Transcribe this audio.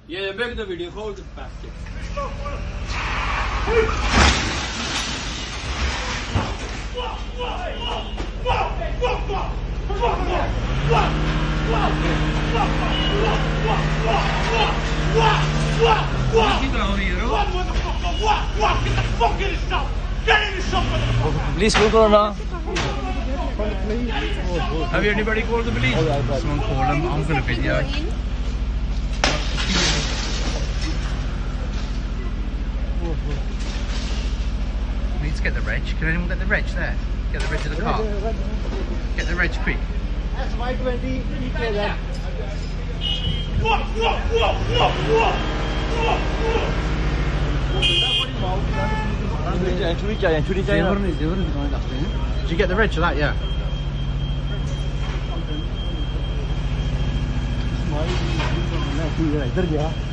Yeah, make the video. Hold it back. Please look on now. Have anybody called the police? Someone called them. I'm going to video it. Let's get the reg. Can anyone get the reg there? Get the reg of the car. Get the reg quick. That's Y20 EKZ. Did you get the reg of that? Yeah. इधर गया